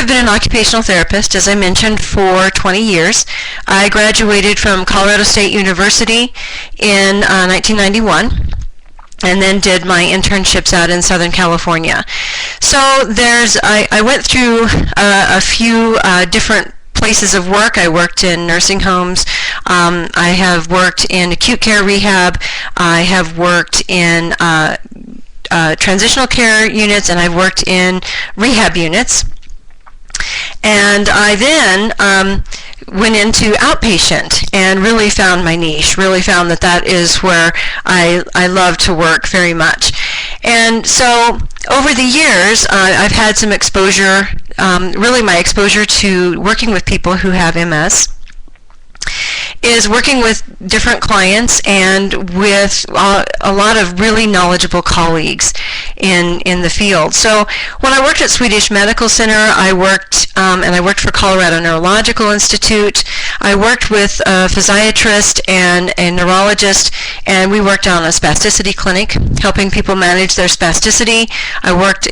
have been an occupational therapist, as I mentioned, for 20 years. I graduated from Colorado State University in 1991. And then did my internships out in Southern California. So I went through a few different places of work. I worked in nursing homes. I have worked in acute care rehab. I have worked in transitional care units, and I've worked in rehab units. And I then went into outpatient and really found my niche, really found that is where I love to work very much. And so over the years, I've had some exposure, really my exposure to working with people who have MS is working with different clients and with a lot of really knowledgeable colleagues in the field. So when I worked at Swedish Medical Center, I worked for Colorado Neurological Institute. I worked with a physiatrist and a neurologist, and we worked on a spasticity clinic, helping people manage their spasticity. I worked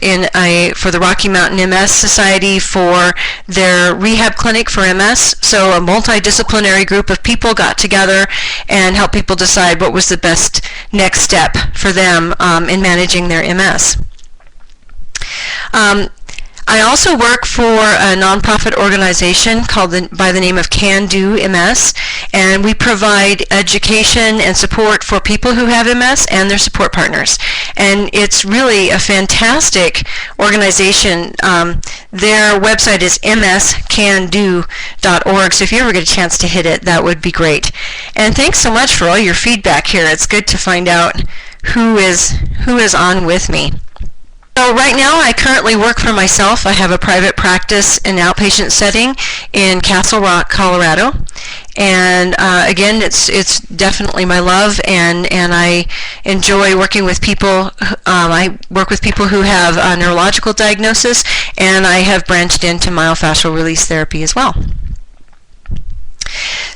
for the Rocky Mountain MS Society for their rehab clinic for MS. So a multidisciplinary group of people got together and helped people decide what was the best next step for them in managing their MS. I also work for a nonprofit organization called by the name of Can Do MS, and we provide education and support for people who have MS and their support partners. And it's really a fantastic organization. Their website is mscando.org, so if you ever get a chance to hit it, that would be great. And thanks so much for all your feedback here. It's good to find out who is on with me. So right now I currently work for myself. I have a private practice in an outpatient setting in Castle Rock, Colorado. And again, it's definitely my love, and I enjoy working with people. I work with people who have a neurological diagnosis, and I have branched into myofascial release therapy as well.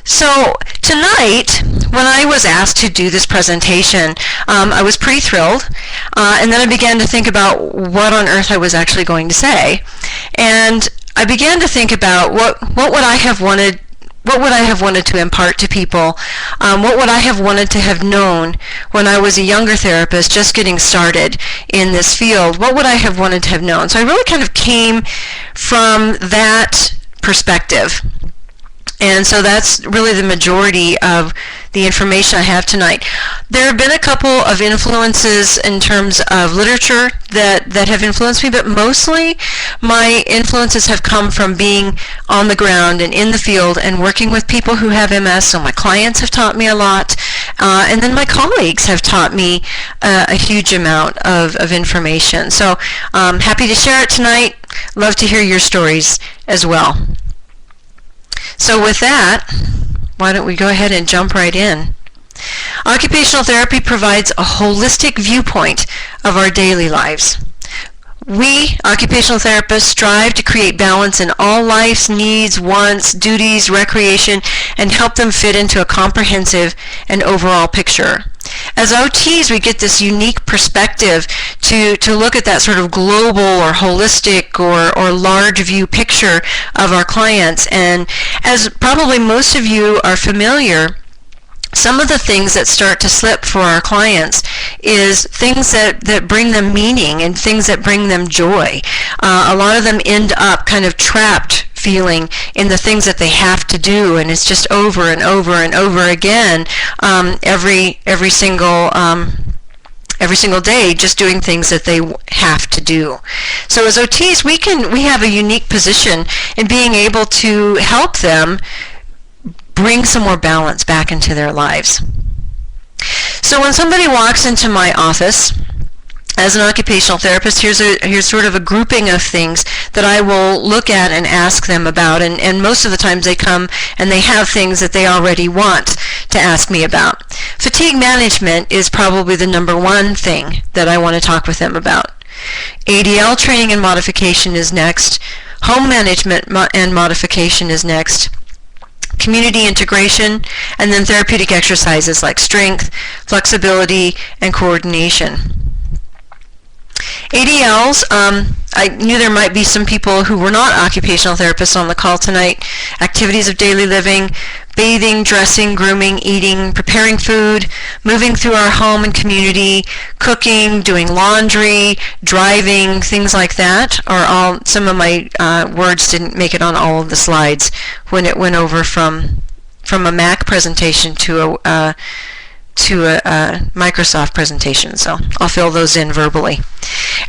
So tonight, when I was asked to do this presentation, I was pretty thrilled, and then I began to think about what on earth I was actually going to say. And I began to think about what would I have wanted to impart to people? What would I have wanted to have known when I was a younger therapist just getting started in this field? What would I have wanted to have known? So I really kind of came from that perspective. And so that's really the majority of the information I have tonight. There have been a couple of influences in terms of literature that have influenced me, but mostly my influences have come from being on the ground and in the field and working with people who have MS. So my clients have taught me a lot, and then my colleagues have taught me a huge amount of information. So I'm happy to share it tonight. Love to hear your stories as well. So with that, why don't we go ahead and jump right in. Occupational therapy provides a holistic viewpoint of our daily lives. We, occupational therapists, strive to create balance in all life's needs, wants, duties, recreation, and help them fit into a comprehensive and overall picture. As OTs, we get this unique perspective to look at that sort of global or holistic or large view picture of our clients. And as probably most of you are familiar, some of the things that start to slip for our clients is things that bring them meaning and things that bring them joy. A lot of them end up kind of trapped feeling in the things that they have to do, and it's just over and over and over again every single day, just doing things that they have to do. So as OTs, we have a unique position in being able to help them bring some more balance back into their lives. So when somebody walks into my office as an occupational therapist, here's sort of a grouping of things that I will look at and ask them about, and most of the times they come and they have things that they already want to ask me about. Fatigue management is probably the number one thing that I want to talk with them about. ADL training and modification is next. Home management and modification is next. Community integration, and then therapeutic exercises like strength, flexibility, and coordination. ADLs, I knew there might be some people who were not occupational therapists on the call tonight. Activities of daily living, bathing, dressing, grooming, eating, preparing food, moving through our home and community, cooking, doing laundry, driving, things like that are all, some of my words didn't make it on all of the slides when it went over from a Mac presentation to a Microsoft presentation, so I'll fill those in verbally.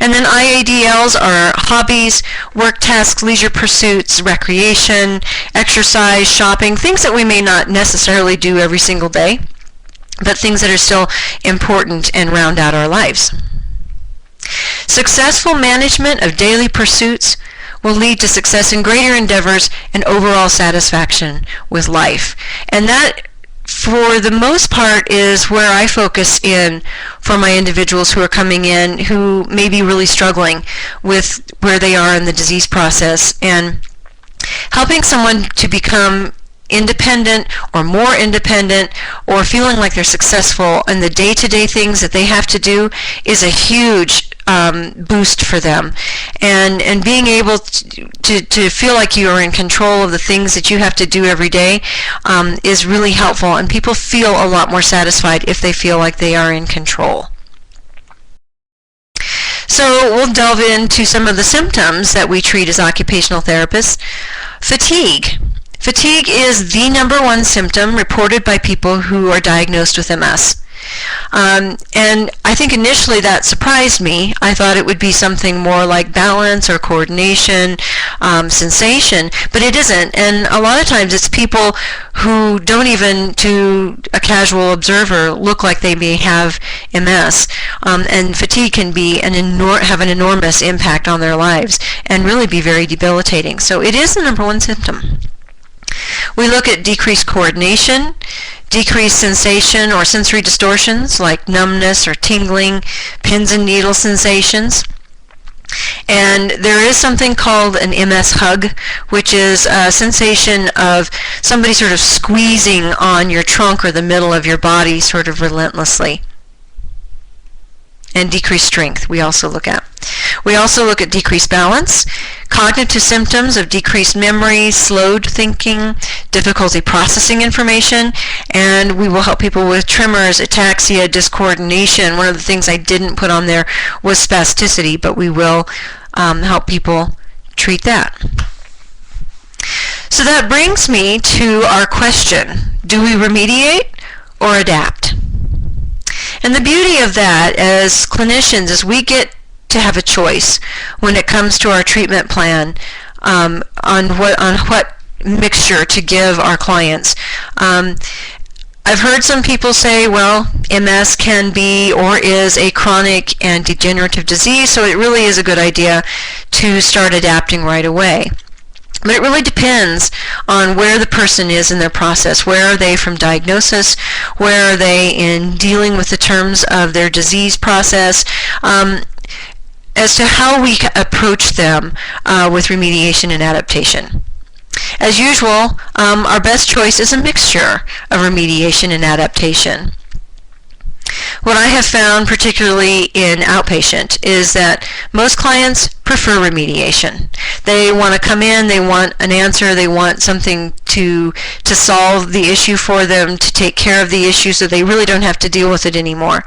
And then IADLs are hobbies, work tasks, leisure pursuits, recreation, exercise, shopping, things that we may not necessarily do every single day, but things that are still important and round out our lives. Successful management of daily pursuits will lead to success in greater endeavors and overall satisfaction with life. And that, for the most part, is where I focus in for my individuals who are coming in who may be really struggling with where they are in the disease process, and helping someone to become independent or more independent or feeling like they're successful in the day-to-day things that they have to do is a huge boost for them, and being able to feel like you are in control of the things that you have to do every day is really helpful, and people feel a lot more satisfied if they feel like they are in control. So we'll delve into some of the symptoms that we treat as occupational therapists. Fatigue. Fatigue is the #1 symptom reported by people who are diagnosed with MS. And I think initially that surprised me. I thought it would be something more like balance or coordination, sensation, but it isn't. And a lot of times it's people who don't even, to a casual observer, look like they may have MS. And fatigue can be have an enormous impact on their lives and really be very debilitating. So it is the #1 symptom. We look at decreased coordination, decreased sensation or sensory distortions like numbness or tingling, pins and needle sensations. And there is something called an MS hug, which is a sensation of somebody sort of squeezing on your trunk or the middle of your body sort of relentlessly. And decreased strength we also look at. We also look at decreased balance, cognitive symptoms of decreased memory, slowed thinking, difficulty processing information, and we will help people with tremors, ataxia, discoordination. One of the things I didn't put on there was spasticity, but we will help people treat that. So that brings me to our question: do we remediate or adapt? And the beauty of that as clinicians is we get to have a choice when it comes to our treatment plan on what mixture to give our clients. I've heard some people say, well, MS can be or is a chronic and degenerative disease, so it really is a good idea to start adapting right away. But it really depends on where the person is in their process. Where are they from diagnosis? Where are they in dealing with the terms of their disease process? As to how we approach them with remediation and adaptation. As usual, our best choice is a mixture of remediation and adaptation. What I have found, particularly in outpatient, is that most clients prefer remediation. They want to come in, they want an answer, they want something to solve the issue for them, to take care of the issue so they really don't have to deal with it anymore.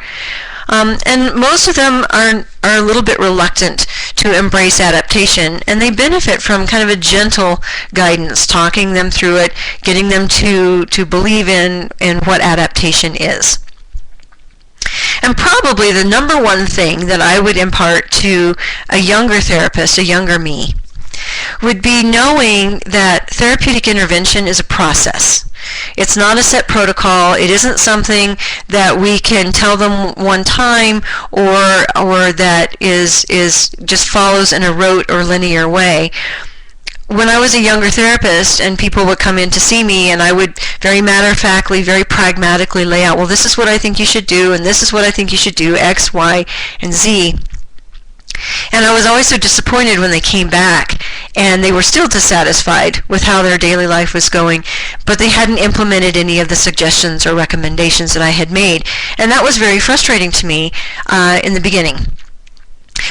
And most of them are a little bit reluctant to embrace adaptation, and they benefit from kind of a gentle guidance, talking them through it, getting them to believe in what adaptation is. And probably the #1 thing that I would impart to a younger therapist, a younger me, would be knowing that therapeutic intervention is a process. It's not a set protocol. It isn't something that we can tell them one time or that is just follows in a rote or linear way. When I was a younger therapist and people would come in to see me, and I would very matter-of-factly, very pragmatically lay out, well, this is what I think you should do, and this is what I think you should do, X, Y, and Z. And I was always so disappointed when they came back and they were still dissatisfied with how their daily life was going, but they hadn't implemented any of the suggestions or recommendations that I had made. And that was very frustrating to me in the beginning.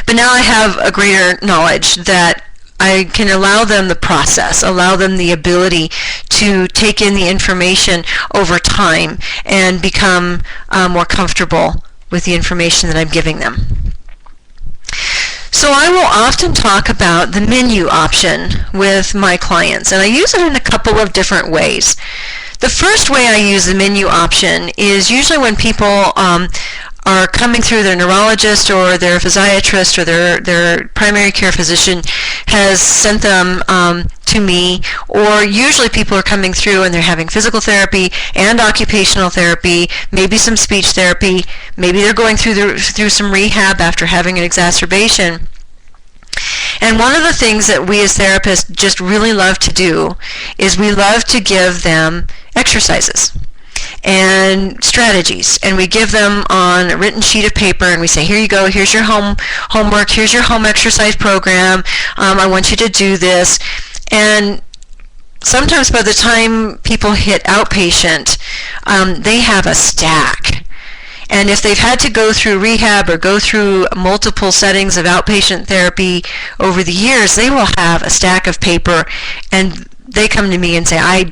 But now I have a greater knowledge that I can allow them the process, allow them the ability to take in the information over time and become more comfortable with the information that I'm giving them. So I will often talk about the menu option with my clients, and I use it in a couple of different ways. The first way I use the menu option is usually when people are coming through their neurologist or their physiatrist or their primary care physician has sent them to me, or usually people are coming through and they're having physical therapy and occupational therapy, maybe some speech therapy, maybe they're going through some rehab after having an exacerbation. And one of the things that we as therapists just really love to do is we love to give them exercises and strategies, and we give them on a written sheet of paper, and we say, here you go, here's your homework, here's your home exercise program, I want you to do this. And sometimes by the time people hit outpatient, they have a stack. And if they've had to go through rehab or go through multiple settings of outpatient therapy over the years, they will have a stack of paper, and they come to me and say, I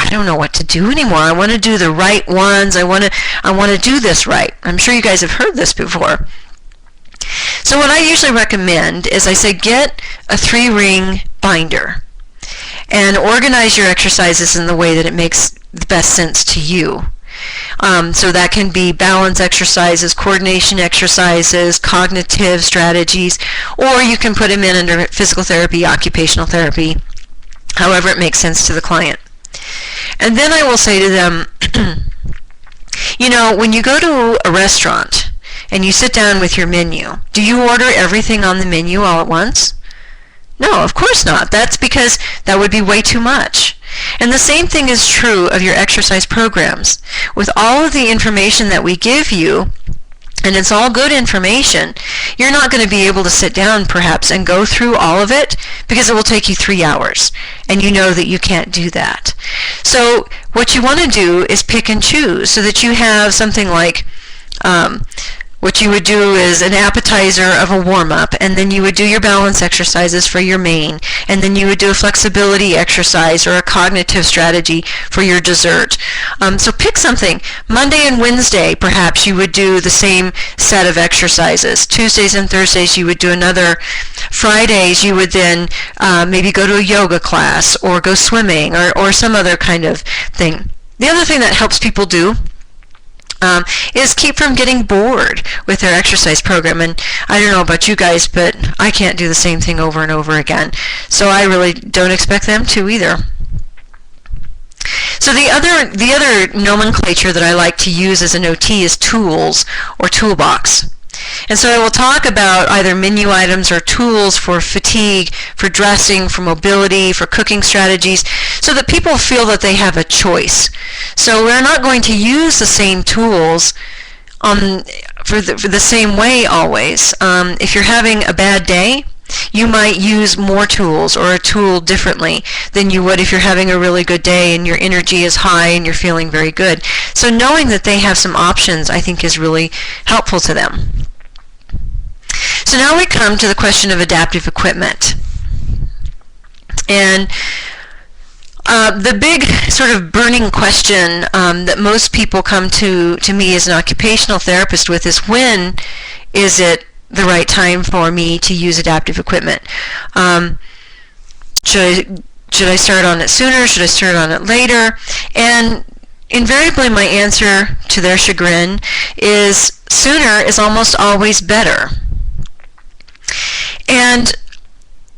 don't know what to do anymore. I want to do the right ones. I want to do this right. I'm sure you guys have heard this before. So what I usually recommend is I say, get a 3-ring binder and organize your exercises in the way that it makes the best sense to you. So that can be balance exercises, coordination exercises, cognitive strategies, or you can put them in under physical therapy, occupational therapy, however it makes sense to the client. And then I will say to them, you know, when you go to a restaurant and you sit down with your menu, do you order everything on the menu all at once? No, of course not. That's because that would be way too much. And the same thing is true of your exercise programs. With all of the information that we give you, and it's all good information, you're not going to be able to sit down perhaps and go through all of it because it will take you 3 hours, and you know that you can't do that. So what you want to do is pick and choose so that you have something like what you would do is an appetizer of a warm-up, and then you would do your balance exercises for your main, and then you would do a flexibility exercise or a cognitive strategy for your dessert. So pick something. Monday and Wednesday, perhaps you would do the same set of exercises. Tuesdays and Thursdays, you would do another. Fridays, you would then maybe go to a yoga class or go swimming or some other kind of thing. The other thing that helps people do is keep from getting bored with their exercise program. And I don't know about you guys, but I can't do the same thing over and over again. So I really don't expect them to either. So the other nomenclature that I like to use as an OT is tools or toolbox. And so I will talk about either menu items or tools for fatigue, for dressing, for mobility, for cooking strategies, so that people feel that they have a choice. So we're not going to use the same tools for the same way always. If you're having a bad day, you might use more tools or a tool differently than you would if you're having a really good day and your energy is high and you're feeling very good. So knowing that they have some options, I think, is really helpful to them. So now we come to the question of adaptive equipment. And the big sort of burning question that most people come to me as an occupational therapist with is, when is it the right time for me to use adaptive equipment? Should I start on it sooner? Should I start on it later? And invariably my answer, to their chagrin, is sooner is almost always better. And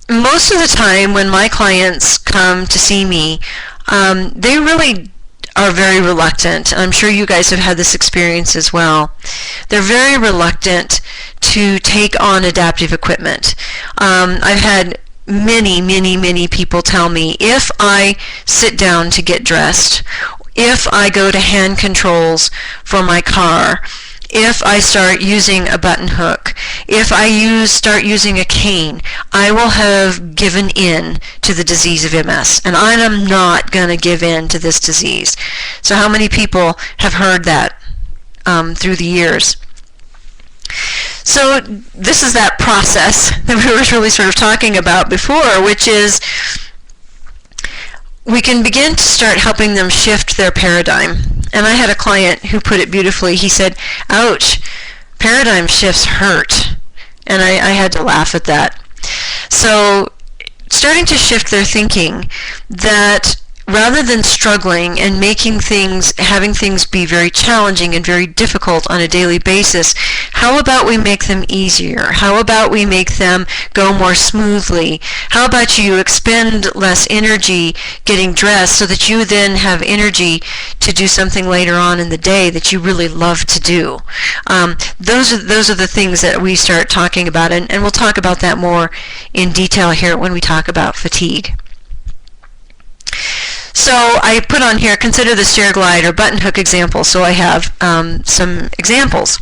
most of the time when my clients come to see me, they really are very reluctant. I'm sure you guys have had this experience as well. They're very reluctant to take on adaptive equipment. I've had many people tell me, if I sit down to get dressed, if I go to hand controls for my car, if I start using a button hook, if I start using a cane, I will have given in to the disease of MS, and I am not going to give in to this disease. So how many people have heard that through the years? So this is that process that we were really sort of talking about before, which is we can begin to start helping them shift their paradigm. And I had a client who put it beautifully. He said, ouch, paradigm shifts hurt. And I had to laugh at that. So starting to shift their thinking that rather than struggling and having things be very challenging and very difficult on a daily basis, how about we make them easier? How about we make them go more smoothly? How about you expend less energy getting dressed so that you then have energy to do something later on in the day that you really love to do? Those are the things that we start talking about, and we'll talk about that more in detail here when we talk about fatigue. So I put on here, consider the stair glide or button hook example. So I have some examples.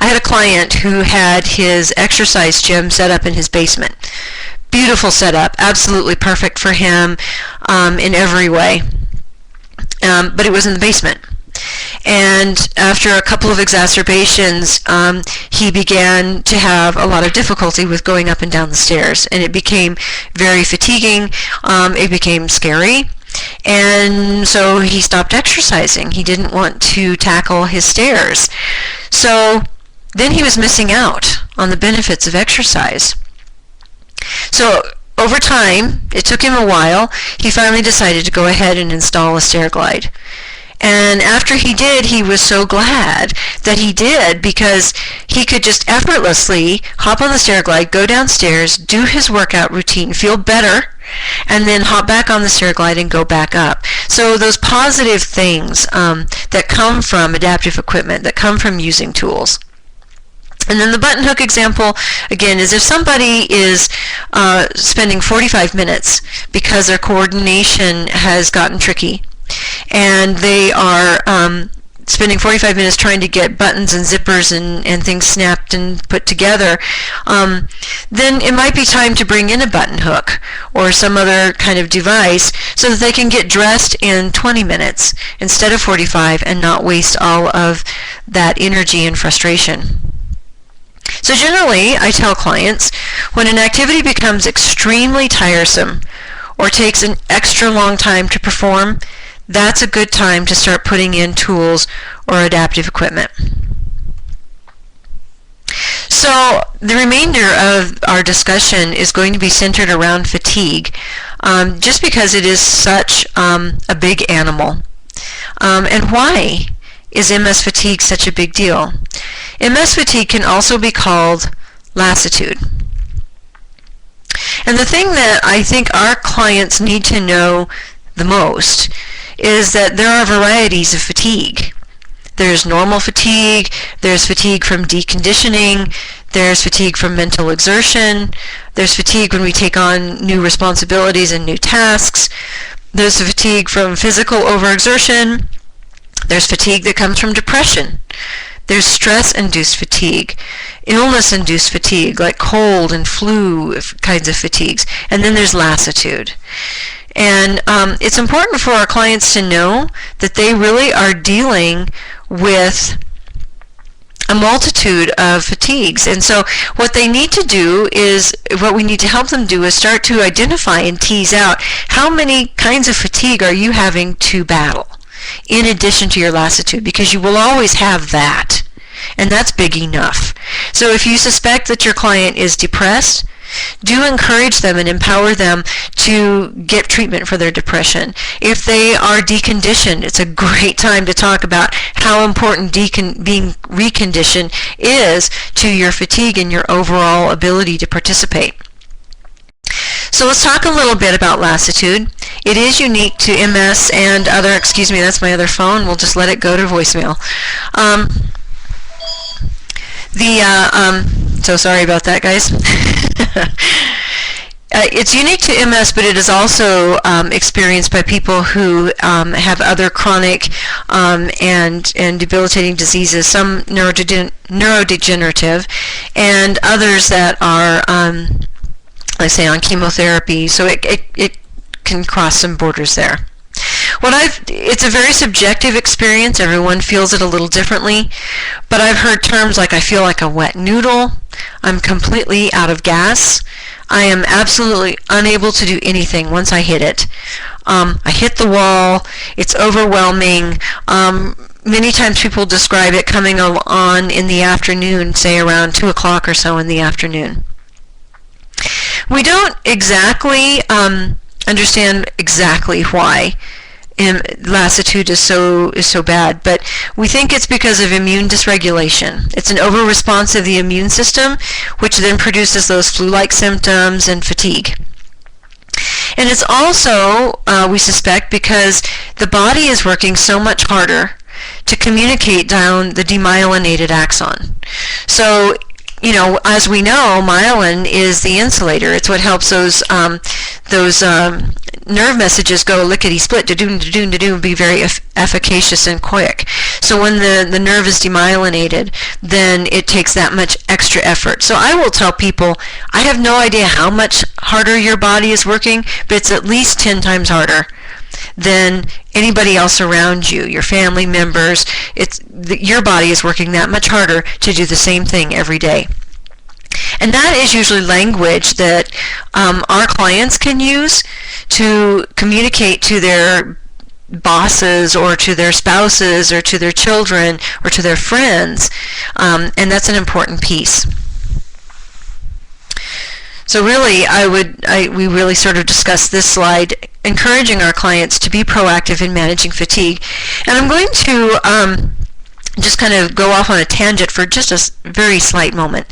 I had a client who had his exercise gym set up in his basement. Beautiful setup, absolutely perfect for him in every way. But it was in the basement. And after a couple of exacerbations, he began to have a lot of difficulty with going up and down the stairs, and it became very fatiguing. It became scary, and so he stopped exercising. He didn't want to tackle his stairs. So then he was missing out on the benefits of exercise. So over time, it took him a while, he finally decided to go ahead and install a stair glide. And after he did, he was so glad that he did, because he could just effortlessly hop on the stair glide, go downstairs, do his workout routine, feel better, and then hop back on the stair glide and go back up. So those positive things that come from adaptive equipment, that come from using tools. And then the button hook example, again, is if somebody is spending 45 minutes because their coordination has gotten tricky, and they are spending 45 minutes trying to get buttons and zippers and things snapped and put together, then it might be time to bring in a button hook or some other kind of device so that they can get dressed in 20 minutes instead of 45 and not waste all of that energy and frustration. So generally, I tell clients, when an activity becomes extremely tiresome or takes an extra long time to perform, that's a good time to start putting in tools or adaptive equipment. So the remainder of our discussion is going to be centered around fatigue, just because it is such a big animal. And why is MS fatigue such a big deal? MS fatigue can also be called lassitude. And the thing that I think our clients need to know the most is that there are varieties of fatigue. There's normal fatigue, there's fatigue from deconditioning, there's fatigue from mental exertion, there's fatigue when we take on new responsibilities and new tasks, there's fatigue from physical overexertion, there's fatigue that comes from depression, there's stress-induced fatigue, illness-induced fatigue, like cold and flu kinds of fatigues, and then there's lassitude. And it's important for our clients to know that they really are dealing with a multitude of fatigues. And so what they need to do is, what we need to help them do is start to identify and tease out how many kinds of fatigue are you having to battle in addition to your lassitude, because you will always have that. And that's big enough. So if you suspect that your client is depressed, do encourage them and empower them to get treatment for their depression. If they are deconditioned, it's a great time to talk about how important being reconditioned is to your fatigue and your overall ability to participate. So let's talk a little bit about lassitude. It is unique to MS and other, excuse me, that's my other phone. We'll just let it go to voicemail. So sorry about that, guys. It's unique to MS, but it is also experienced by people who have other chronic and debilitating diseases, some neurodegenerative, and others that are, let's say, on chemotherapy. So it can cross some borders there. It's a very subjective experience. Everyone feels it a little differently, but I've heard terms like I feel like a wet noodle, I'm completely out of gas, I am absolutely unable to do anything once I hit it. I hit the wall, it's overwhelming. Many times people describe it coming on in the afternoon, say around 2 o'clock or so in the afternoon. We don't exactly understand exactly why lassitude is so bad, but we think it's because of immune dysregulation. It's an over-response of the immune system, which then produces those flu-like symptoms and fatigue. And it's also, we suspect, because the body is working so much harder to communicate down the demyelinated axon. So, as we know, myelin is the insulator. It's what helps those nerve messages go lickety-split, da-doom, da-doom, da-doom, be very efficacious and quick. So when the nerve is demyelinated, then it takes that much extra effort. So I will tell people, I have no idea how much harder your body is working, but it's at least 10 times harder than anybody else around you, your family members. Your body is working that much harder to do the same thing every day. And that is usually language that our clients can use to communicate to their bosses or to their spouses or to their children or to their friends, and that's an important piece. So really, we really sort of discussed this slide, encouraging our clients to be proactive in managing fatigue. And I'm going to just kind of go off on a tangent for just a very slight moment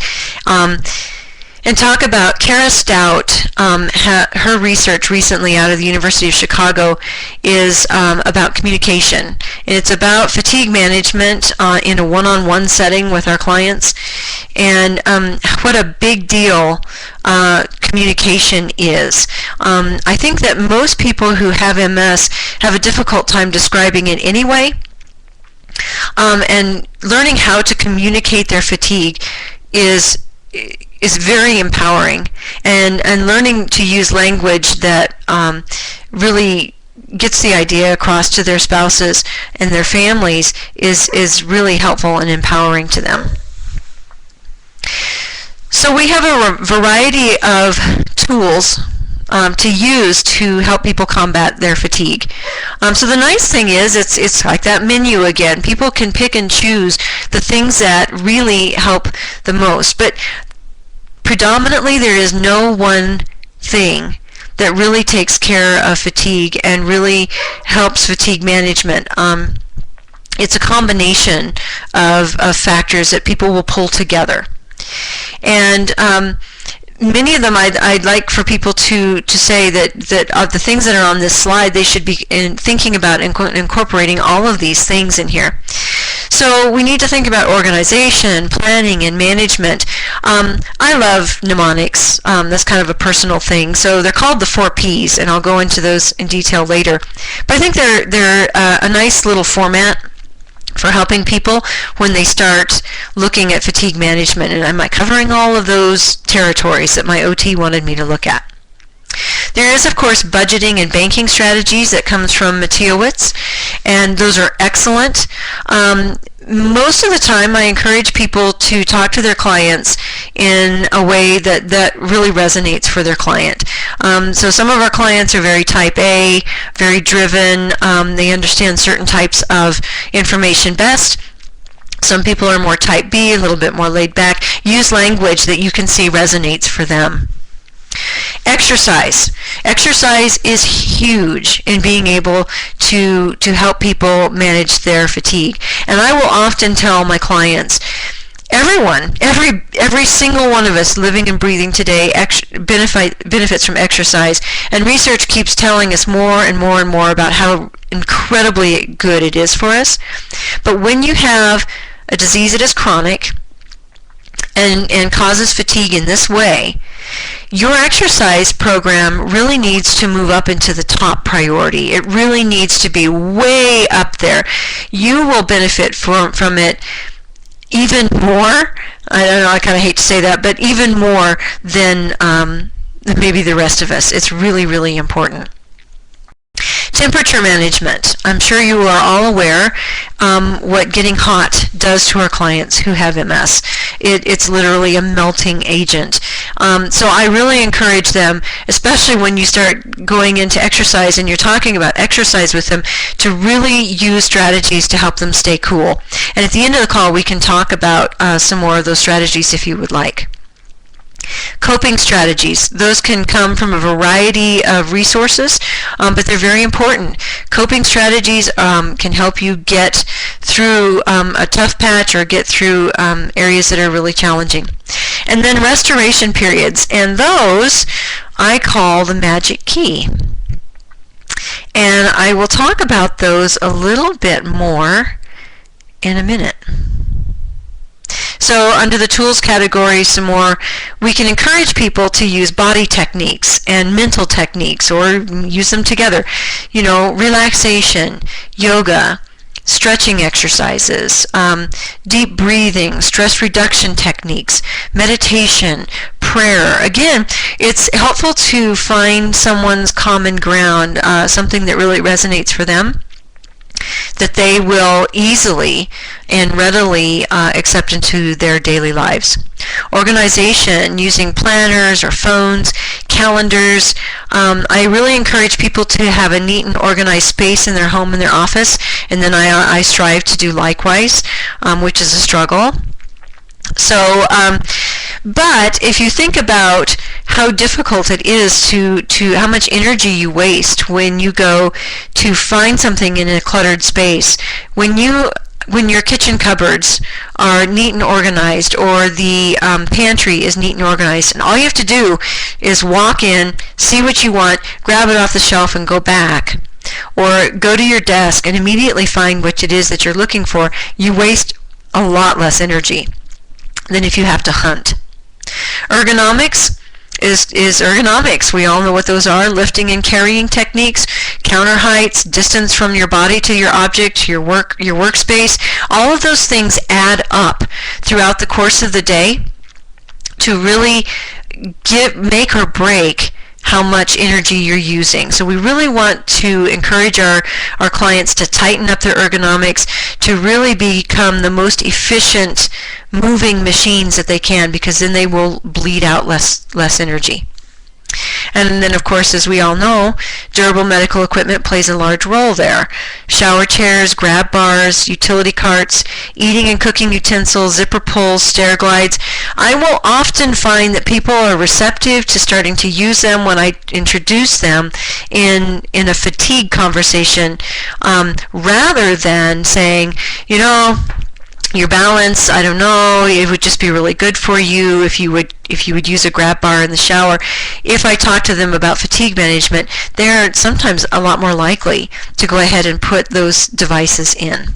and talk about Kara Stout. Her research recently out of the University of Chicago is about communication, and it's about fatigue management in a one-on-one setting with our clients, and what a big deal communication is. I think that most people who have MS have a difficult time describing it anyway, and learning how to communicate their fatigue is very empowering, and learning to use language that really gets the idea across to their spouses and their families is really helpful and empowering to them. So we have a variety of tools to use to help people combat their fatigue. So the nice thing is it's like that menu again. People can pick and choose the things that really help the most, but predominantly there is no one thing that really takes care of fatigue and really helps fatigue management. It's a combination of factors that people will pull together. And many of them I'd like for people to say that the things that are on this slide, they should be thinking about incorporating all of these things in here. So we need to think about organization, planning, and management. I love mnemonics. That's kind of a personal thing. So they're called the 4 Ps, and I'll go into those in detail later. But I think they're a nice little format for helping people when they start looking at fatigue management. And am I covering all of those territories that my OT wanted me to look at? There is, of course, budgeting and banking strategies that comes from Matiowicz, and those are excellent. Most of the time, I encourage people to talk to their clients in a way that really resonates for their client. So some of our clients are very type A, very driven. They understand certain types of information best. Some people are more type B, a little bit more laid back. Use language that you can see resonates for them. Exercise. Exercise is huge in being able to help people manage their fatigue. And I will often tell my clients, everyone, every single one of us living and breathing today benefits from exercise. And research keeps telling us more and more and more about how incredibly good it is for us. But when you have a disease that is chronic and causes fatigue in this way, your exercise program really needs to move up into the top priority. It really needs to be way up there. You will benefit from it even more. I don't know, I kind of hate to say that, but even more than maybe the rest of us. It's really, really important. Temperature management. I'm sure you are all aware what getting hot does to our clients who have MS. It's literally a melting agent. So I really encourage them, especially when you start going into exercise and you're talking about exercise with them, to really use strategies to help them stay cool. And at the end of the call, we can talk about some more of those strategies if you would like. Coping strategies. Those can come from a variety of resources, but they're very important. Coping strategies can help you get through a tough patch or get through areas that are really challenging. And then restoration periods, and those I call the magic key. And I will talk about those a little bit more in a minute. So under the tools category, some more, we can encourage people to use body techniques and mental techniques, or use them together. You know, relaxation, yoga, stretching exercises, deep breathing, stress reduction techniques, meditation, prayer. Again, it's helpful to find someone's common ground, something that really resonates for them, that they will easily and readily accept into their daily lives. Organization, using planners or phones, calendars. I really encourage people to have a neat and organized space in their home and their office, and then I strive to do likewise, which is a struggle. So, but if you think about how difficult it is to how much energy you waste when you go to find something in a cluttered space, when your kitchen cupboards are neat and organized, or the pantry is neat and organized, and all you have to do is walk in, see what you want, grab it off the shelf and go back, or go to your desk and immediately find what it is that you're looking for, you waste a lot less energy than if you have to hunt. Ergonomics is ergonomics. We all know what those are. Lifting and carrying techniques, counter heights, distance from your body to your object, to your workspace. All of those things add up throughout the course of the day to really make or break how much energy you're using. So we really want to encourage our clients to tighten up their ergonomics, to really become the most efficient moving machines that they can, because then they will bleed out less energy. And then, of course, as we all know, durable medical equipment plays a large role there. Shower chairs, grab bars, utility carts, eating and cooking utensils, zipper pulls, stair glides. I will often find that people are receptive to starting to use them when I introduce them in a fatigue conversation, rather than saying, you know, your balance, I don't know, it would just be really good for you if you would use a grab bar in the shower. If I talk to them about fatigue management, they're sometimes a lot more likely to go ahead and put those devices in.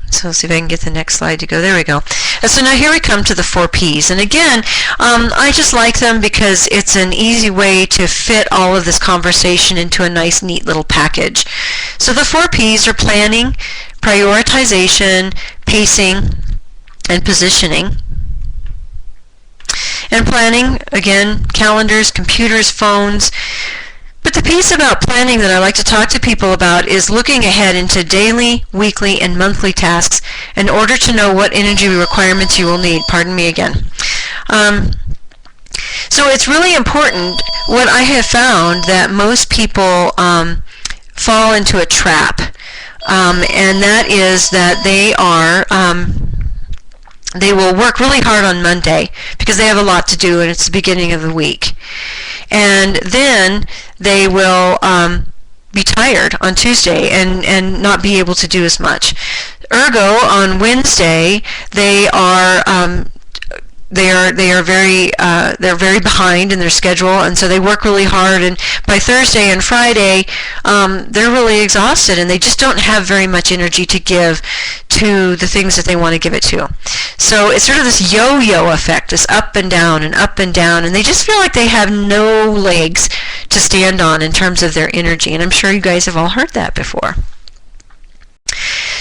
So let's see if I can get the next slide to go. There we go. So now here we come to the 4 Ps. And again, I just like them because it's an easy way to fit all of this conversation into a nice, neat little package. So the 4 Ps are planning, prioritization, pacing, and positioning. And planning, again, calendars, computers, phones. But the piece about planning that I like to talk to people about is looking ahead into daily, weekly, and monthly tasks in order to know what energy requirements you will need. Pardon me again. So it's really important. What I have found that most people fall into a trap, and that is that they will work really hard on Monday because they have a lot to do and it's the beginning of the week. And then they will be tired on Tuesday and not be able to do as much. Ergo, on Wednesday, they're very behind in their schedule, and so they work really hard, and by Thursday and Friday they're really exhausted and they just don't have very much energy to give to the things that they want to give it to. So it's sort of this yo-yo effect, this up and down and up and down, and they just feel like they have no legs to stand on in terms of their energy, and I'm sure you guys have all heard that before.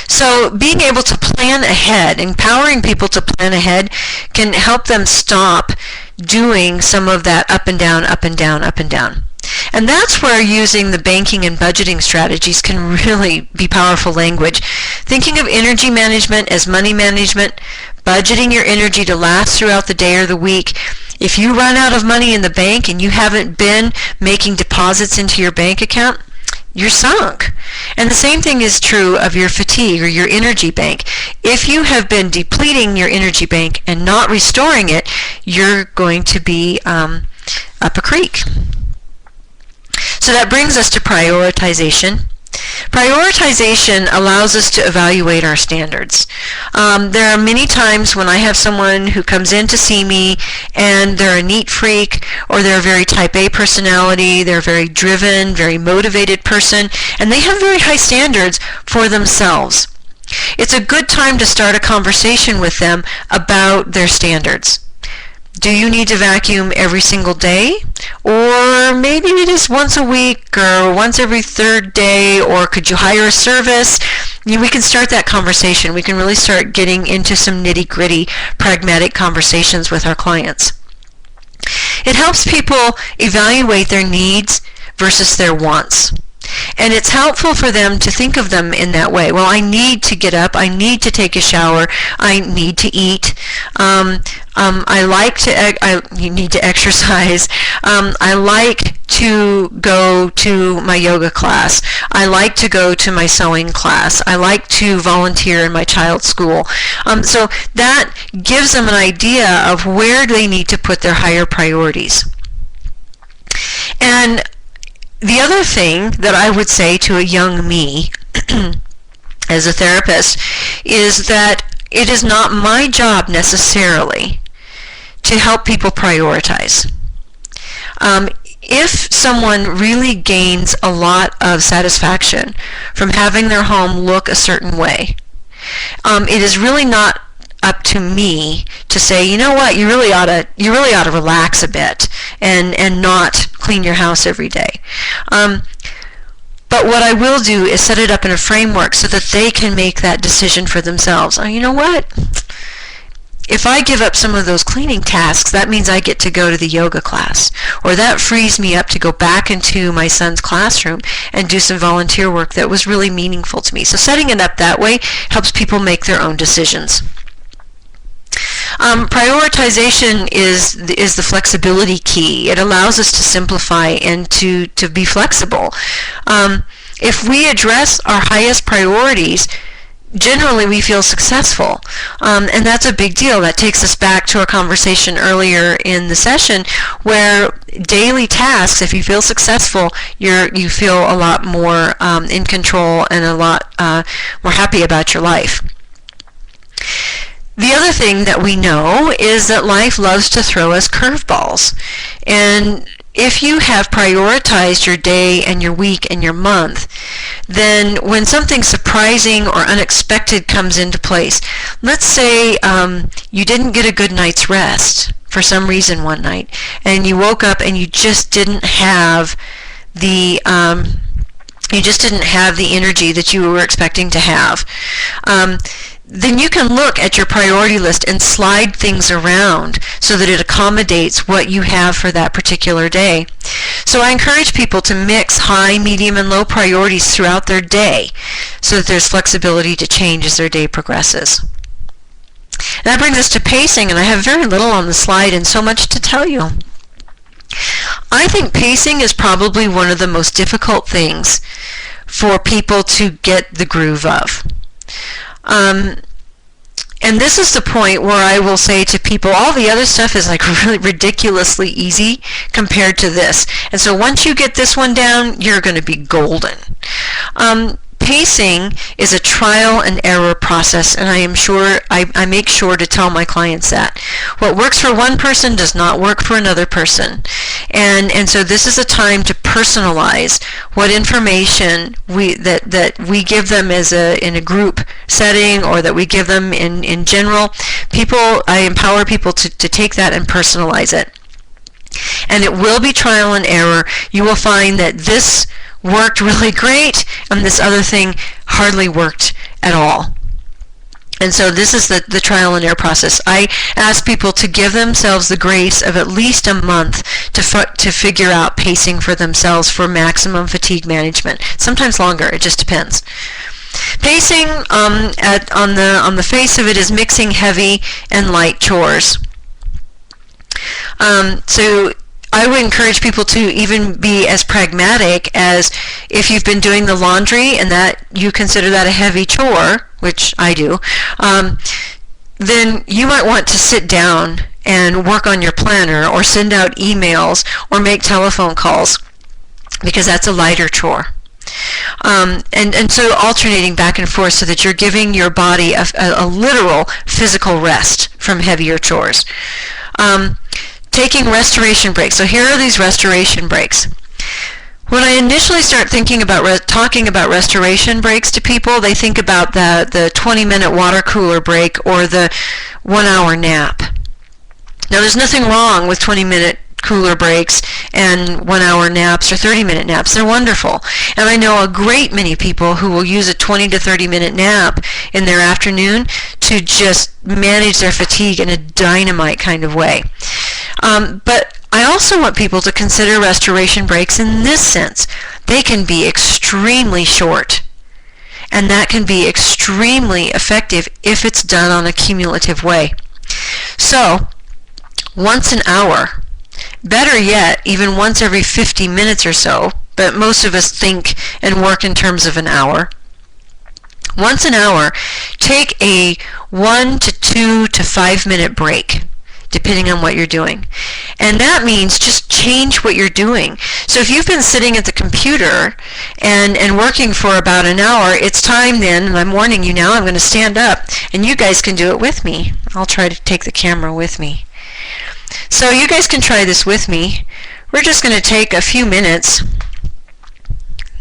So being able to plan ahead, empowering people to plan ahead, can help them stop doing some of that up and down, up and down, up and down. And that's where using the banking and budgeting strategies can really be powerful language. Thinking of energy management as money management, budgeting your energy to last throughout the day or the week. If you run out of money in the bank and you haven't been making deposits into your bank account, you're sunk. And the same thing is true of your fatigue or your energy bank. If you have been depleting your energy bank and not restoring it, you're going to be up a creek. So that brings us to prioritization. Prioritization allows us to evaluate our standards. There are many times when I have someone who comes in to see me and they're a neat freak, or they're a very type A personality, they're a very driven, very motivated person, and they have very high standards for themselves. It's a good time to start a conversation with them about their standards. Do you need to vacuum every single day? Or maybe it is once a week or once every third day, or could you hire a service? We can start that conversation. We can really start getting into some nitty-gritty, pragmatic conversations with our clients. It helps people evaluate their needs versus their wants. And it's helpful for them to think of them in that way. Well, I need to get up. I need to take a shower. I need to eat. You need to exercise. I like to go to my yoga class. I like to go to my sewing class. I like to volunteer in my child's school. So that gives them an idea of where they need to put their higher priorities. And the other thing that I would say to a young me as a therapist is that it is not my job necessarily to help people prioritize. If someone really gains a lot of satisfaction from having their home look a certain way, it is really not up to me to say, you know what, you really ought to relax a bit and not clean your house every day. But what I will do is set it up in a framework so that they can make that decision for themselves. Oh, you know what? If I give up some of those cleaning tasks, that means I get to go to the yoga class, or that frees me up to go back into my son's classroom and do some volunteer work that was really meaningful to me. So setting it up that way helps people make their own decisions. Prioritization is the flexibility key. It allows us to simplify and to be flexible. If we address our highest priorities, generally we feel successful, and that's a big deal. That takes us back to our conversation earlier in the session, where daily tasks, if you feel successful, you feel a lot more in control and a lot more happy about your life. The other thing that we know is that life loves to throw us curveballs. And if you have prioritized your day and your week and your month, then when something surprising or unexpected comes into place, let's say you didn't get a good night's rest for some reason one night, and you woke up and you just didn't have the energy that you were expecting to have. Then you can look at your priority list and slide things around so that it accommodates what you have for that particular day. So I encourage people to mix high, medium, and low priorities throughout their day so that there's flexibility to change as their day progresses. That brings us to pacing, and I have very little on the slide and so much to tell you. I think pacing is probably one of the most difficult things for people to get the groove of. And this is the point where I will say to people, all the other stuff is like really ridiculously easy compared to this. And so once you get this one down, you're going to be golden. Pacing is a trial and error process, and I make sure to tell my clients that. What works for one person does not work for another person. And so this is a time to personalize what information that we give them in a group setting, or that we give them in general. I empower people to take that and personalize it. And it will be trial and error. You will find that this worked really great and this other thing hardly worked at all. And so this is the trial and error process. I ask people to give themselves the grace of at least a month to figure out pacing for themselves for maximum fatigue management. Sometimes longer, it just depends. Pacing on the face of it is mixing heavy and light chores. So I would encourage people to even be as pragmatic as if you've been doing the laundry and that you consider that a heavy chore, which I do, then you might want to sit down and work on your planner or send out emails or make telephone calls, because that's a lighter chore. And so alternating back and forth so that you're giving your body a literal physical rest from heavier chores. Taking restoration breaks. So here are these restoration breaks. When I initially start thinking about talking about restoration breaks to people, they think about the 20-minute water cooler break or the 1-hour nap. Now, there's nothing wrong with 20-minute cooler breaks and 1-hour naps or 30-minute naps. They're wonderful. And I know a great many people who will use a 20 to 30-minute nap in their afternoon to just manage their fatigue in a dynamite kind of way. But I also want people to consider restoration breaks in this sense. They can be extremely short, and that can be extremely effective if it's done on a cumulative way. So, once an hour, better yet, even once every 50 minutes or so, but most of us think and work in terms of an hour. Once an hour, take a 1 to 2 to 5 minute break, depending on what you're doing. And that means just change what you're doing. So if you've been sitting at the computer and working for about an hour, it's time then, and I'm warning you now, I'm going to stand up, and you guys can do it with me. I'll try to take the camera with me. So you guys can try this with me. We're just going to take a few minutes,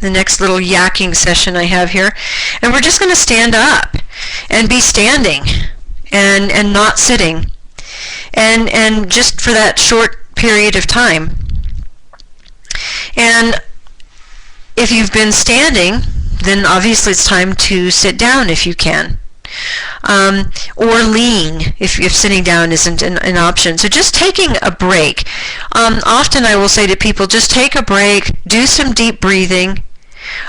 the next little yakking session I have here, and we're just going to stand up and be standing and not sitting. And just for that short period of time. And if you've been standing, then obviously it's time to sit down if you can. Or lean if sitting down isn't an option. So just taking a break. Often I will say to people, just take a break, do some deep breathing,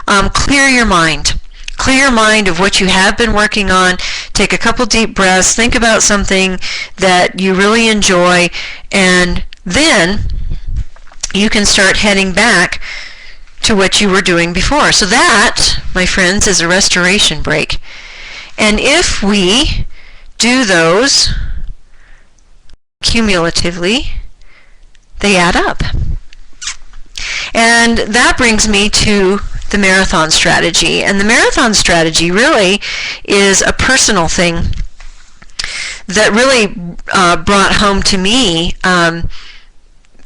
clear your mind. Clear your mind of what you have been working on. Take a couple deep breaths. Think about something that you really enjoy, and then you can start heading back to what you were doing before. So that, my friends, is a restoration break. And if we do those cumulatively, they add up. And that brings me to the marathon strategy. And the marathon strategy really is a personal thing that really brought home to me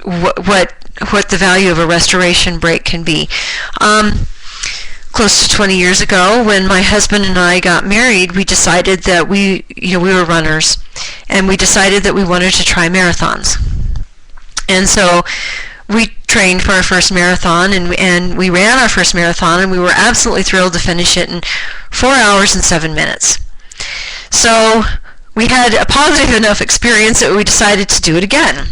what the value of a restoration break can be. Close to 20 years ago, when my husband and I got married, we decided that we were runners, and we decided that we wanted to try marathons. And so we trained for our first marathon, and we ran our first marathon, and we were absolutely thrilled to finish it in 4 hours and 7 minutes. So we had a positive enough experience that we decided to do it again.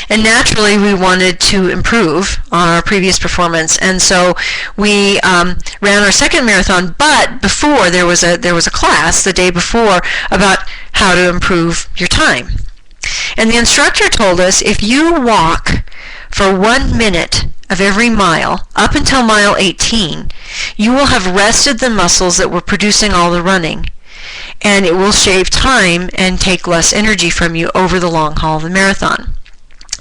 And naturally, we wanted to improve on our previous performance, and so we ran our second marathon. But before, there was a class the day before about how to improve your time. And the instructor told us, if you walk for 1 minute of every mile up until mile 18, you will have rested the muscles that were producing all the running, and it will shave time and take less energy from you over the long haul of the marathon.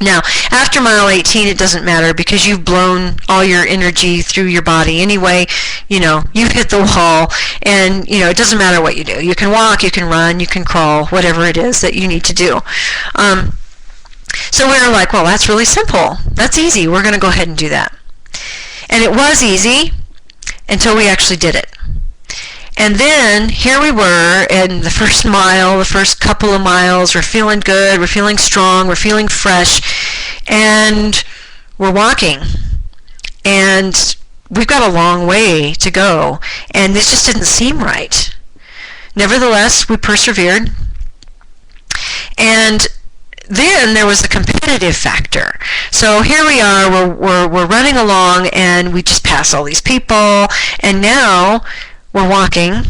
Now, after mile 18, it doesn't matter because you've blown all your energy through your body anyway. You've hit the wall, and, it doesn't matter what you do. You can walk, you can run, you can crawl, whatever it is that you need to do. So we were like, well, that's really simple. That's easy. We're going to go ahead and do that. And it was easy until we actually did it. And then here we were in the first mile, the first couple of miles. We're feeling good, we're feeling strong, we're feeling fresh, and we're walking. And we've got a long way to go, and this just didn't seem right. Nevertheless, we persevered. And then there was the competitive factor. So here we are, we're running along, and we just pass all these people, and now we're walking,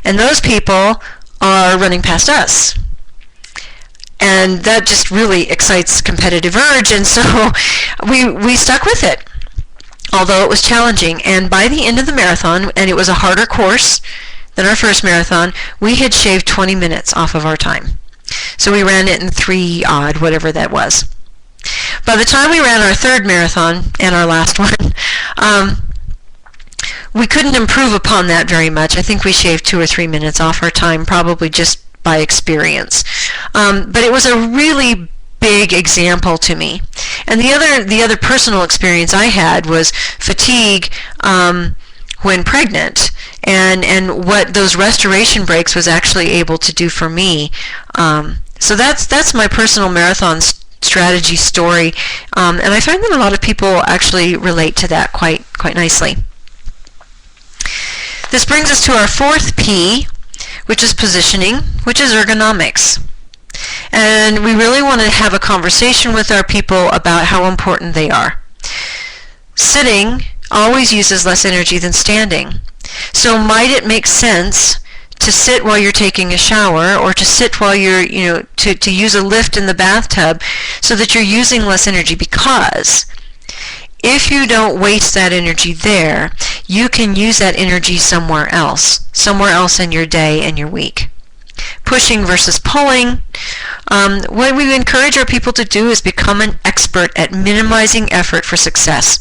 and those people are running past us. And that just really excites competitive urge, and so we stuck with it, although it was challenging. And by the end of the marathon, and it was a harder course than our first marathon, we had shaved 20 minutes off of our time. So we ran it in 3 odd, whatever that was. By the time we ran our third marathon, and our last one, we couldn't improve upon that very much. I think we shaved 2 or 3 minutes off our time, probably just by experience. But it was a really big example to me. And the other personal experience I had was fatigue when pregnant, and what those restoration breaks was actually able to do for me. So that's my personal marathon strategy story, and I find that a lot of people actually relate to that quite nicely. This brings us to our 4th P, which is positioning, which is ergonomics. And we really want to have a conversation with our people about how important they are. Sitting always uses less energy than standing. So might it make sense to sit while you're taking a shower, or to sit while you're, to use a lift in the bathtub, so that you're using less energy? Because if you don't waste that energy there, you can use that energy somewhere else in your day and your week. Pushing versus pulling. What we encourage our people to do is become an expert at minimizing effort for success.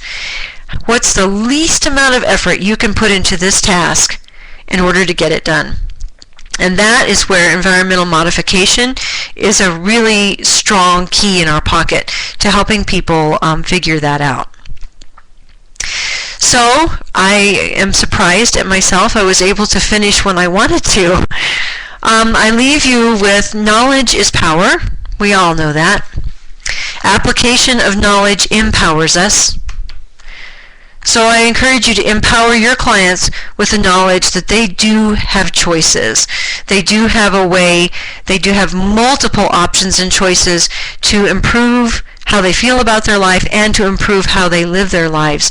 What's the least amount of effort you can put into this task in order to get it done? And that is where environmental modification is a really strong key in our pocket to helping people figure that out. So I am surprised at myself. I was able to finish when I wanted to. I leave you with knowledge is power. We all know that. Application of knowledge empowers us. So I encourage you to empower your clients with the knowledge that they do have choices. They do have a way, they do have multiple options and choices to improve how they feel about their life and to improve how they live their lives,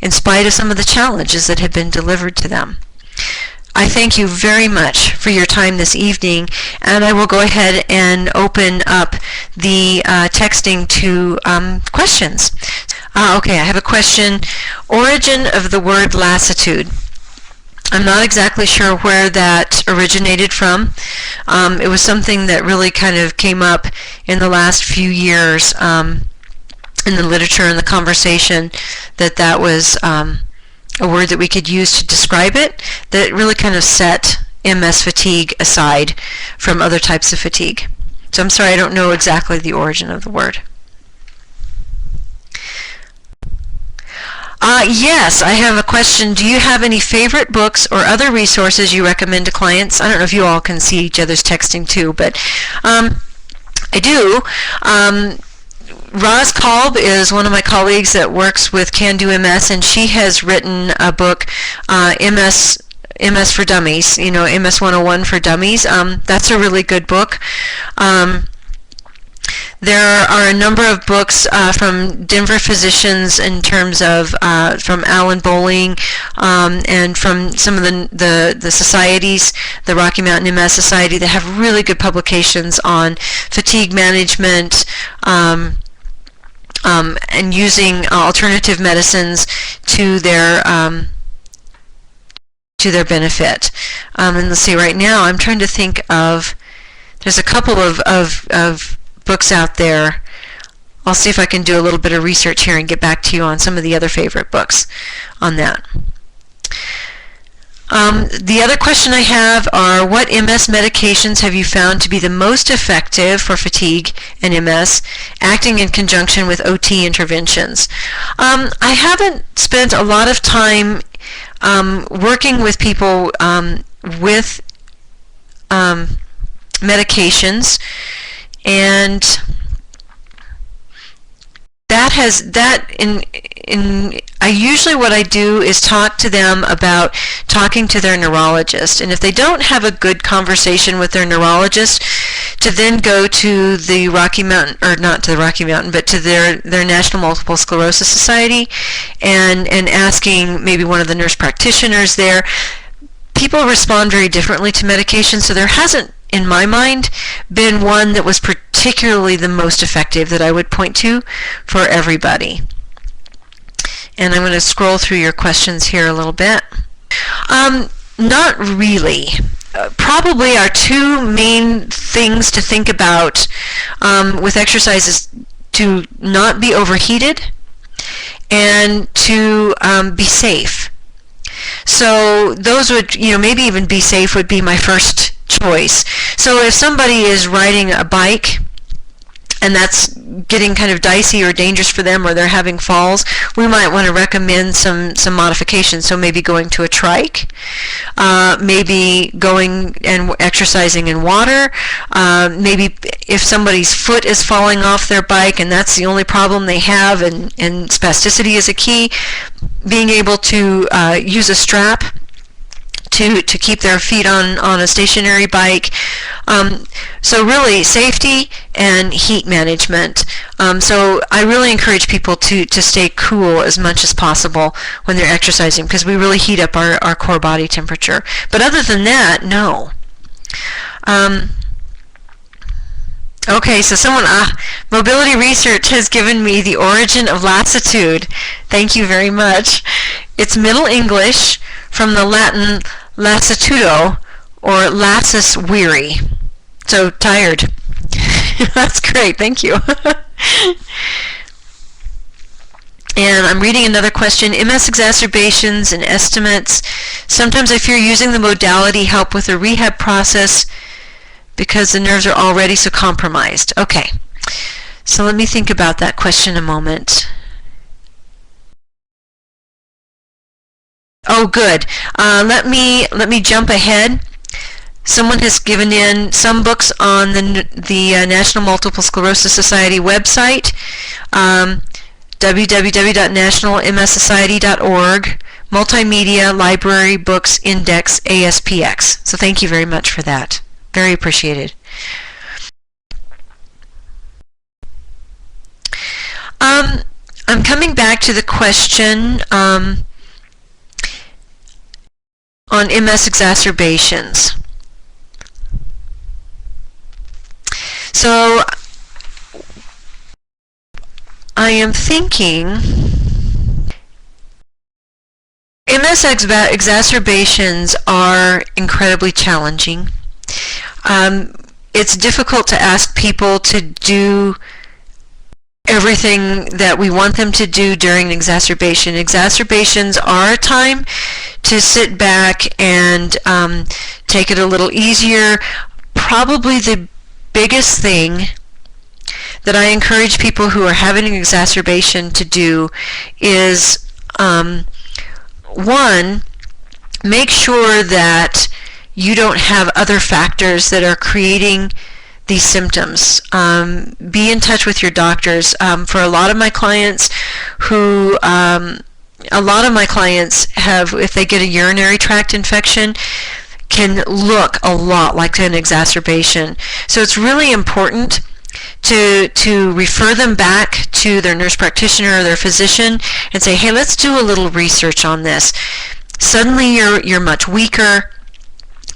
in spite of some of the challenges that have been delivered to them. I thank you very much for your time this evening, and I will go ahead and open up the texting to questions. Okay, I have a question. Origin of the word lassitude. I'm not exactly sure where that originated from. It was something that really kind of came up in the last few years in the literature and the conversation, that was a word that we could use to describe it, that really kind of set MS fatigue aside from other types of fatigue. So I'm sorry, I don't know exactly the origin of the word. Yes, I have a question. Do you have any favorite books or other resources you recommend to clients? I don't know if you all can see each other's texting too, but I do. Roz Kolb is one of my colleagues that works with Can Do MS, and she has written a book, MS for Dummies, MS 101 for Dummies. That's a really good book. There are a number of books from Denver physicians in terms of from Alan Bowling and from some of the societies, the Rocky Mountain MS Society, that have really good publications on fatigue management and using alternative medicines to their benefit. And let's see, right now I'm trying to think of, there's a couple of books out there. I'll see if I can do a little bit of research here and get back to you on some of the other favorite books on that. The other question I have are, what MS medications have you found to be the most effective for fatigue and MS, acting in conjunction with OT interventions? I haven't spent a lot of time working with people with medications, and usually what I do is talk to them about talking to their neurologist, and if they don't have a good conversation with their neurologist, to then go to the Rocky Mountain, or not to the Rocky Mountain, but to their National Multiple Sclerosis Society, and asking maybe one of the nurse practitioners there. People respond very differently to medication, so there hasn't, in my mind, been one that was particularly the most effective that I would point to for everybody. And I'm going to scroll through your questions here a little bit. Not really. Probably our two main things to think about with exercise is to not be overheated and to be safe. So those would, maybe even be safe would be my first choice. So if somebody is riding a bike and that's getting kind of dicey or dangerous for them, or they're having falls, we might want to recommend some modifications. So maybe going to a trike, maybe going and exercising in water, maybe if somebody's foot is falling off their bike and that's the only problem they have, and spasticity is a key, being able to use a strap to keep their feet on a stationary bike. So really safety and heat management. So I really encourage people to stay cool as much as possible when they're exercising, because we really heat up our core body temperature. But other than that, no. Okay, so someone, Mobility Research has given me the origin of lassitude. Thank you very much. It's Middle English from the Latin lassitudo, or lassus weary. So tired. That's great, thank you. And I'm reading another question. MS exacerbations and estimates. Sometimes I fear using the modality help with the rehab process because the nerves are already so compromised. Okay, so let me think about that question a moment. Oh, good. Let me jump ahead. Someone has given in some books on the National Multiple Sclerosis Society website, www.nationalmssociety.org, Multimedia Library Books Index ASPX. So thank you very much for that. Very appreciated. I'm coming back to the question on MS exacerbations. So I am thinking MS exacerbations are incredibly challenging. It's difficult to ask people to do everything that we want them to do during an exacerbation. Exacerbations are a time to sit back and take it a little easier. Probably the biggest thing that I encourage people who are having an exacerbation to do is, one, make sure that you don't have other factors that are creating these symptoms. Be in touch with your doctors. For a lot of my clients have, if they get a urinary tract infection, can look a lot like an exacerbation. So it's really important to refer them back to their nurse practitioner or their physician and say, hey, let's do a little research on this. Suddenly you're much weaker.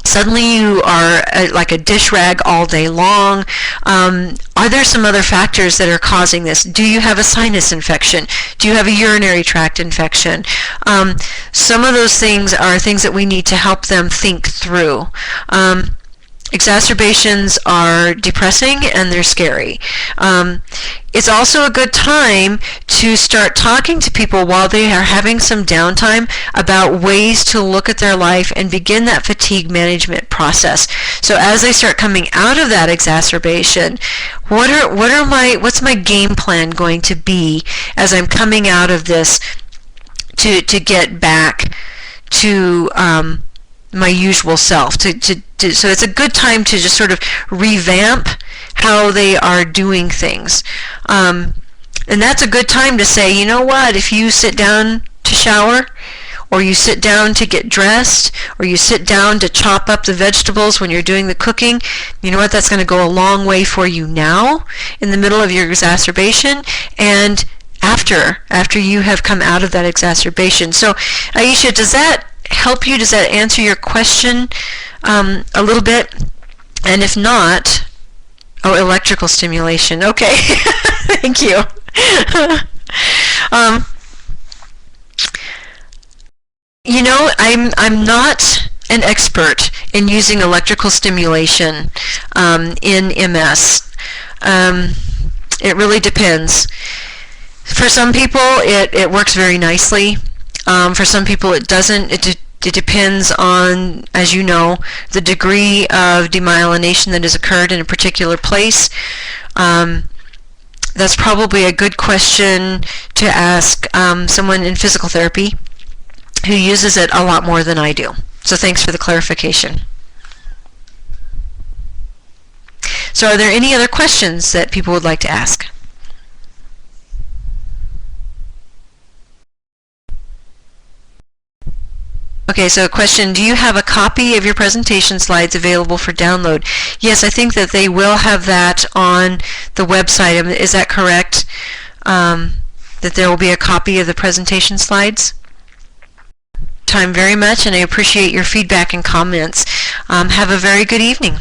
Suddenly you are like a dish rag all day long. Are there some other factors that are causing this? Do you have a sinus infection? Do you have a urinary tract infection? Some of those things are things that we need to help them think through. Exacerbations are depressing and they're scary. It's also a good time to start talking to people while they are having some downtime about ways to look at their life and begin that fatigue management process. So as they start coming out of that exacerbation, what's my game plan going to be as I'm coming out of this to get back to my usual self. So it's a good time to just sort of revamp how they are doing things. And that's a good time to say, you know what, if you sit down to shower, or you sit down to get dressed, or you sit down to chop up the vegetables when you're doing the cooking, you know what? That's going to go a long way for you now, in the middle of your exacerbation, and after you have come out of that exacerbation. So, Aisha, does that help you? Does that answer your question a little bit? And if not, electrical stimulation. Okay, thank you. You know, I'm not an expert in using electrical stimulation in MS. It really depends. For some people, it works very nicely. For some people, it doesn't. It depends on, as you know, the degree of demyelination that has occurred in a particular place. That's probably a good question to ask someone in physical therapy who uses it a lot more than I do. So thanks for the clarification. So are there any other questions that people would like to ask? Okay, so a question, do you have a copy of your presentation slides available for download? Yes, I think that they will have that on the website. Is that correct? That there will be a copy of the presentation slides? Time very much, and I appreciate your feedback and comments. Have a very good evening.